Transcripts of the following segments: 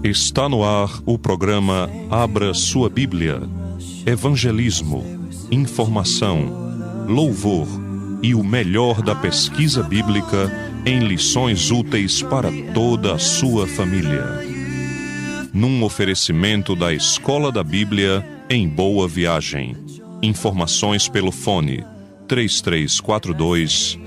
Está no ar o programa Abra Sua Bíblia. Evangelismo, informação, louvor e o melhor da pesquisa bíblica em lições úteis para toda a sua família. Num oferecimento da Escola da Bíblia em Boa Viagem. Informações pelo fone 3342-5269.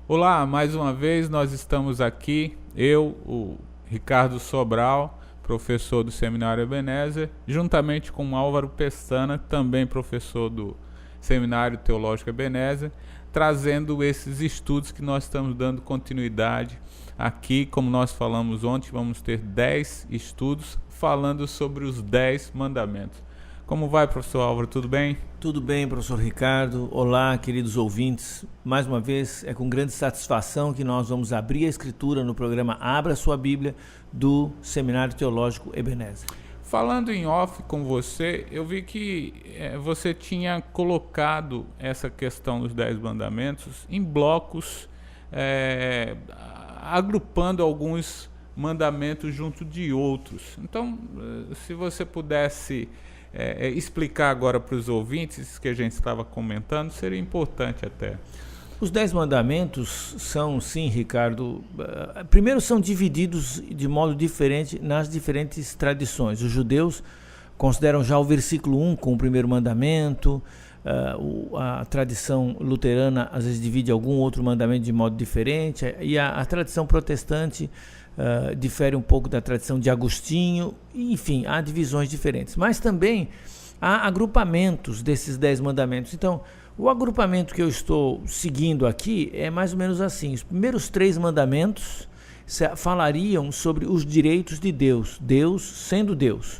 Olá, mais uma vez nós estamos aqui, eu, o Ricardo Sobral, professor do Seminário Ebenezer, juntamente com o Álvaro Pestana, também professor do Seminário Teológico Ebenezer, trazendo esses estudos que nós estamos dando continuidade. Aqui, como nós falamos ontem, vamos ter 10 estudos falando sobre os 10 mandamentos. Como vai, professor Álvaro? Tudo bem? Tudo bem, professor Ricardo. Olá, queridos ouvintes. Mais uma vez, é com grande satisfação que nós vamos abrir a escritura no programa Abra Sua Bíblia do Seminário Teológico Ebenezer. Falando em off com você, eu vi que você tinha colocado essa questão dos 10 mandamentos em blocos, agrupando alguns mandamentos junto de outros. Então, se você pudesse explicar agora para os ouvintes que a gente estava comentando, seria importante até. Os 10 mandamentos são, sim, Ricardo, primeiro são divididos de modo diferente nas diferentes tradições. Os judeus consideram já o versículo 1 como o primeiro mandamento, a tradição luterana às vezes divide algum outro mandamento de modo diferente, e a tradição protestante difere um pouco da tradição de Agostinho, enfim, há divisões diferentes. Mas também há agrupamentos desses 10 mandamentos. Então, o agrupamento que eu estou seguindo aqui é mais ou menos assim. Os primeiros 3 mandamentos falariam sobre os direitos de Deus. Deus,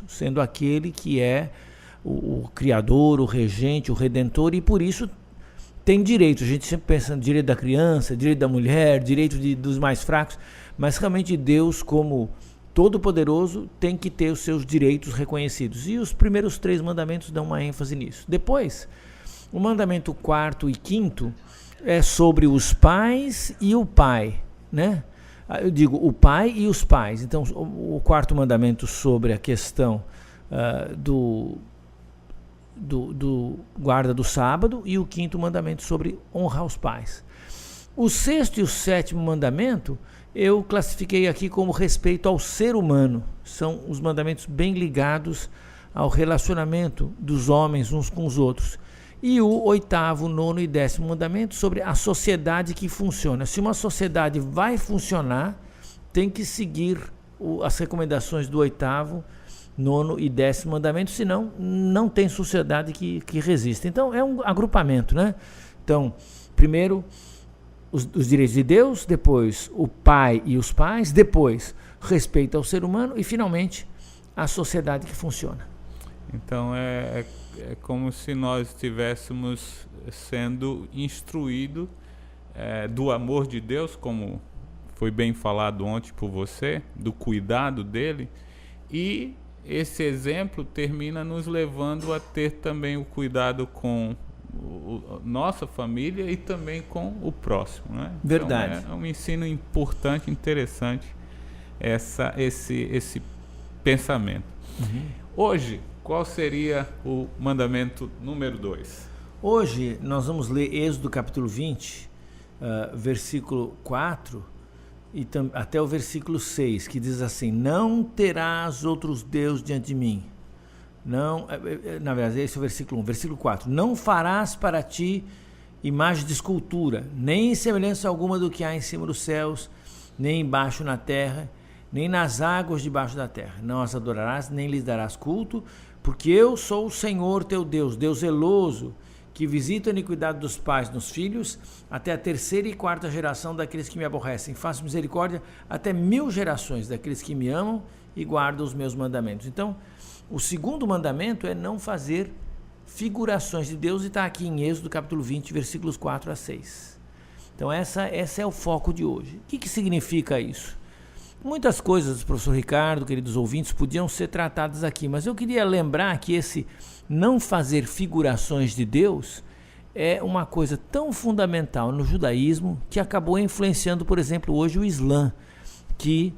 sendo aquele que é o Criador, o Regente, o Redentor, e por isso tem direitos. A gente sempre pensa no direito da criança, direito da mulher, direito dos mais fracos, mas realmente Deus, como Todo-Poderoso, tem que ter os seus direitos reconhecidos. E os primeiros 3 mandamentos dão uma ênfase nisso. Depois, o mandamento 4º e 5º é sobre os pais e o pai, né? Eu digo o pai e os pais. Então, o 4º mandamento sobre a questão do guarda do sábado, e o 5º mandamento sobre honrar os pais. O 6º e o 7º mandamento eu classifiquei aqui como respeito ao ser humano. São os mandamentos bem ligados ao relacionamento dos homens uns com os outros. E o 8º, 9º e 10º mandamento sobre a sociedade que funciona. Se uma sociedade vai funcionar, tem que seguir as recomendações do 8º, 9º e 10º mandamento, senão não tem sociedade que resista. Então é um agrupamento, né? Então, primeiro os direitos de Deus, depois o pai e os pais, depois respeito ao ser humano e finalmente a sociedade que funciona. Então é como se nós estivéssemos sendo instruídos do amor de Deus, como foi bem falado ontem por você, do cuidado dele, e esse exemplo termina nos levando a ter também o cuidado com nossa família e também com o próximo, né? Verdade. Então, é um ensino importante, interessante esse pensamento. Uhum. Hoje, qual seria o mandamento número 2? Hoje nós vamos ler Êxodo capítulo 20, versículo 4 e até o versículo 6, que diz assim: não terás outros deuses diante de mim. Não, na verdade, esse é o versículo 1. Versículo 4. Não farás para ti imagem de escultura, nem semelhança alguma do que há em cima dos céus, nem embaixo na terra, nem nas águas debaixo da terra. Não as adorarás, nem lhes darás culto, porque eu sou o Senhor teu Deus, Deus zeloso, que visita a iniquidade dos pais nos filhos, até a 3ª e 4ª geração daqueles que me aborrecem. Faço misericórdia até 1000 gerações daqueles que me amam e guardam os meus mandamentos. Então, o 2º mandamento é não fazer figurações de Deus, e está aqui em Êxodo capítulo 20, versículos 4 a 6. Então essa é o foco de hoje. O que significa isso? Muitas coisas, professor Ricardo, queridos ouvintes, podiam ser tratadas aqui, mas eu queria lembrar que esse não fazer figurações de Deus é uma coisa tão fundamental no judaísmo que acabou influenciando, por exemplo, hoje o Islã, que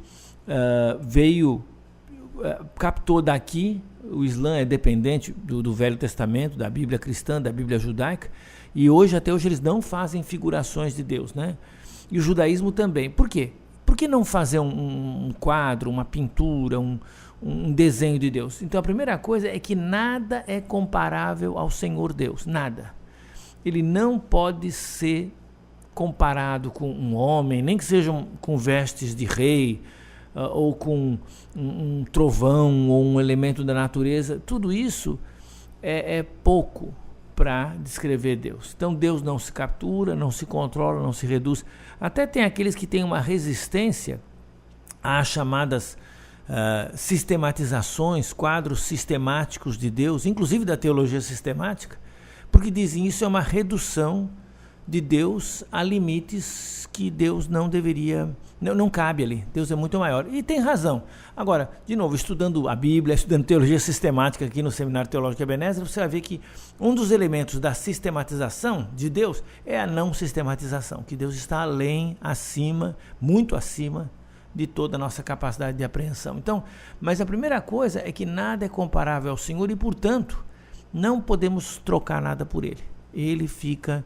captou daqui. O Islã é dependente do Velho Testamento, da Bíblia cristã, da Bíblia judaica, e até hoje eles não fazem figurações de Deus, né? E o judaísmo também. Por quê? Por que não fazer um quadro, uma pintura, um desenho de Deus? Então a primeira coisa é que nada é comparável ao Senhor Deus, nada. Ele não pode ser comparado com um homem, nem que sejam com vestes de rei, ou com um trovão, ou um elemento da natureza. Tudo isso é pouco para descrever Deus. Então Deus não se captura, não se controla, não se reduz. Até tem aqueles que têm uma resistência às chamadas sistematizações, quadros sistemáticos de Deus, inclusive da teologia sistemática, porque dizem isso é uma redução de Deus a limites que Deus não deveria, não cabe ali. Deus é muito maior. E tem razão. Agora, de novo, estudando a Bíblia, estudando teologia sistemática aqui no Seminário Teológico Ebenezer, você vai ver que um dos elementos da sistematização de Deus é a não sistematização, que Deus está além, acima, muito acima de toda a nossa capacidade de apreensão. Então, mas a primeira coisa é que nada é comparável ao Senhor e, portanto, não podemos trocar nada por Ele. Ele fica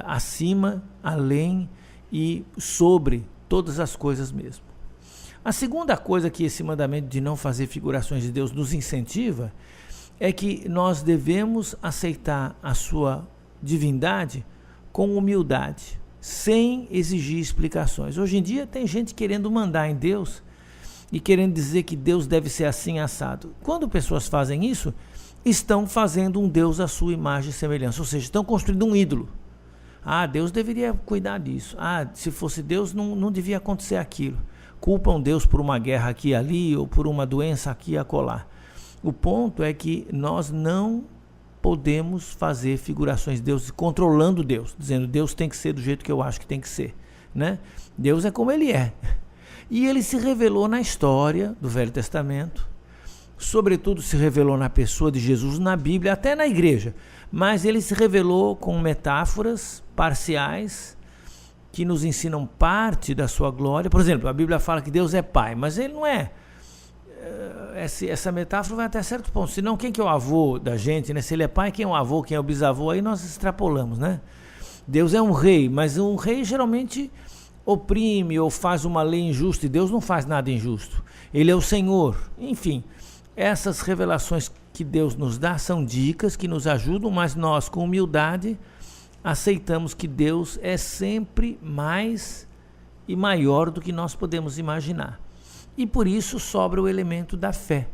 acima, além e sobre todas as coisas mesmo. A segunda coisa que esse mandamento de não fazer figurações de Deus nos incentiva é que nós devemos aceitar a sua divindade com humildade, sem exigir explicações. Hoje em dia tem gente querendo mandar em Deus e querendo dizer que Deus deve ser assim assado. Quando pessoas fazem isso, estão fazendo um Deus à sua imagem e semelhança, ou seja, estão construindo um ídolo. Deus deveria cuidar disso. Se fosse Deus, não devia acontecer aquilo. Culpam Deus por uma guerra aqui e ali, ou por uma doença aqui e acolá. O ponto é que nós não podemos fazer figurações de Deus, controlando Deus, dizendo Deus tem que ser do jeito que eu acho que tem que ser, né? Deus é como Ele é. E Ele se revelou na história do Velho Testamento, sobretudo se revelou na pessoa de Jesus na Bíblia, até na igreja. Mas Ele se revelou com metáforas parciais que nos ensinam parte da sua glória. Por exemplo, a Bíblia fala que Deus é Pai, mas Ele não é. Essa metáfora vai até certo ponto. Senão, quem que é o avô da gente, né? Se Ele é pai, quem é o avô, quem é o bisavô? Aí nós extrapolamos, né? Deus é um rei, mas um rei geralmente oprime ou faz uma lei injusta, e Deus não faz nada injusto. Ele é o Senhor. Enfim, essas revelações que Deus nos dá são dicas que nos ajudam, mas nós, com humildade, aceitamos que Deus é sempre mais e maior do que nós podemos imaginar. E por isso sobra o elemento da fé.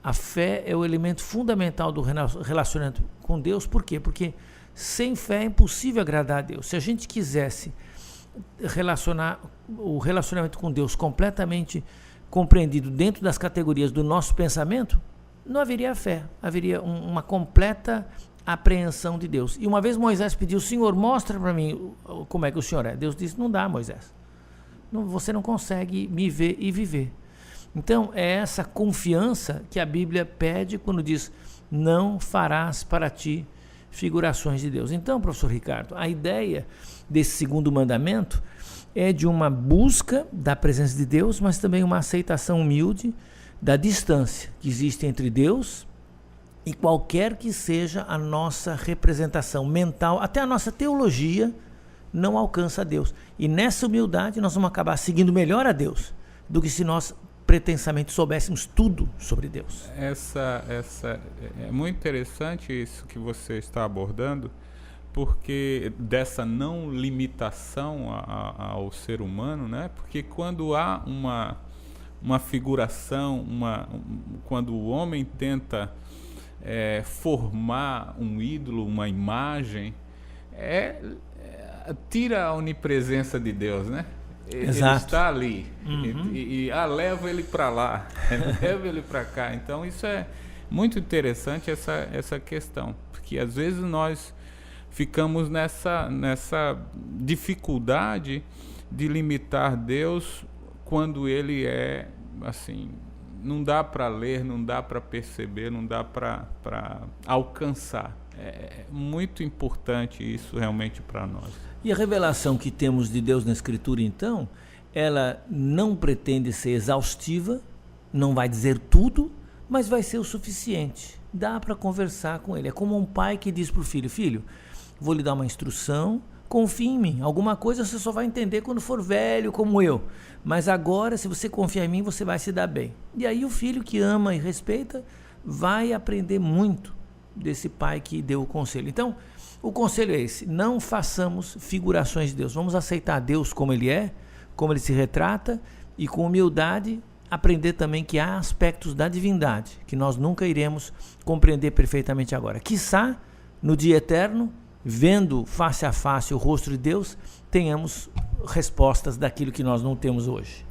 A fé é o elemento fundamental do relacionamento com Deus. Por quê? Porque sem fé é impossível agradar a Deus. Se a gente quisesse relacionar o relacionamento com Deus completamente compreendido dentro das categorias do nosso pensamento, não haveria fé, haveria uma completa apreensão de Deus. E uma vez Moisés pediu: Senhor, mostra para mim como é que o Senhor é. Deus disse: não dá, Moisés. Você não consegue me ver e viver. Então é essa confiança que a Bíblia pede quando diz: não farás para ti figurações de Deus. Então, professor Ricardo, a ideia desse segundo mandamento é de uma busca da presença de Deus, mas também uma aceitação humilde da distância que existe entre Deus e qualquer que seja a nossa representação mental, até a nossa teologia não alcança a Deus. E nessa humildade nós vamos acabar seguindo melhor a Deus do que se nós pretensamente soubéssemos tudo sobre Deus. É muito interessante isso que você está abordando, porque dessa não limitação ao ser humano, né? Porque quando há uma figuração, quando o homem tenta formar um ídolo, uma imagem, tira a onipresença de Deus, né? Exato. Ele está ali, leva ele para lá, leva ele para cá. Então isso é muito interessante, essa questão, porque às vezes nós ficamos nessa dificuldade de limitar Deus quando ele é assim, não dá para ler, não dá para perceber, não dá para alcançar. É muito importante isso realmente para nós. E a revelação que temos de Deus na Escritura, então, ela não pretende ser exaustiva, não vai dizer tudo, mas vai ser o suficiente. Dá para conversar com ele. É como um pai que diz para o filho: filho, vou lhe dar uma instrução, confie em mim. Alguma coisa você só vai entender quando for velho como eu. Mas agora, se você confiar em mim, você vai se dar bem. E aí o filho que ama e respeita vai aprender muito desse pai que deu o conselho. Então, o conselho é esse: não façamos figurações de Deus. Vamos aceitar Deus como Ele é, como Ele se retrata, e com humildade aprender também que há aspectos da divindade que nós nunca iremos compreender perfeitamente agora. Quiçá, no dia eterno, vendo face a face o rosto de Deus, tenhamos respostas daquilo que nós não temos hoje.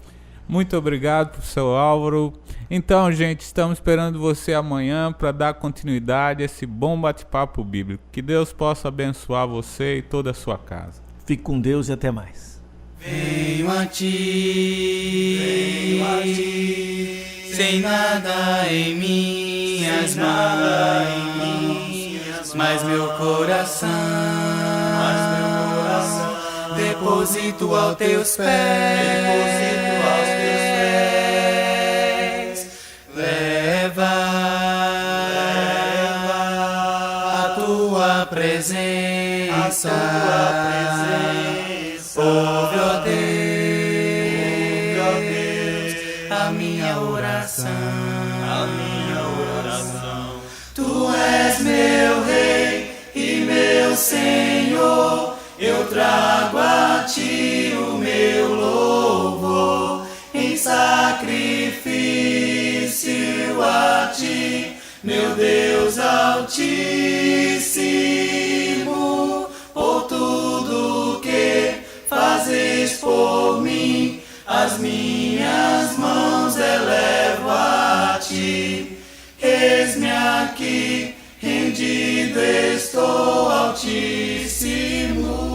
Muito obrigado, professor Álvaro. Então, gente, estamos esperando você amanhã para dar continuidade a esse bom bate-papo bíblico. Que Deus possa abençoar você e toda a sua casa. Fique com Deus e até mais. Venho a ti, sem nada em minhas mãos, mas meu coração deposito aos teus pés. Leva a tua presença, ouve, ó Deus, a minha oração. Tu és meu Rei e meu Senhor, eu trago a ti o meu louvor, em sacrifício a ti, meu Deus Altíssimo, por tudo que fazes por mim, as minhas mãos elevo a ti. Eis-me aqui, rendido estou, Altíssimo.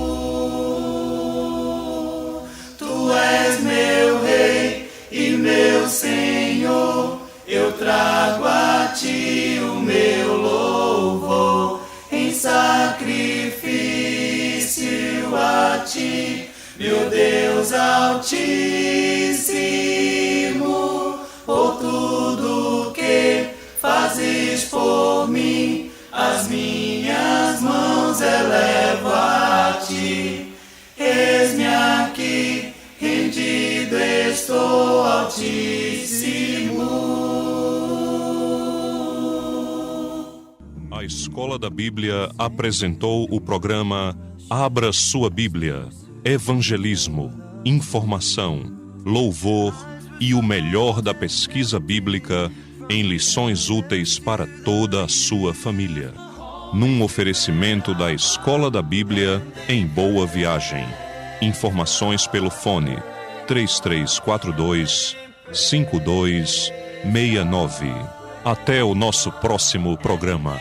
Tu és meu Rei e meu Senhor, eu trago a ti o meu louvor, em sacrifício a ti, meu Deus Altíssimo, por tudo que fazes por mim, as minhas mãos elevo a ti. Eis-me aqui, rendido estou, Altíssimo. A Escola da Bíblia apresentou o programa Abra Sua Bíblia, Evangelismo, Informação, Louvor e o melhor da pesquisa bíblica em lições úteis para toda a sua família. Num oferecimento da Escola da Bíblia em Boa Viagem. Informações pelo fone 3342-5269. Até o nosso próximo programa.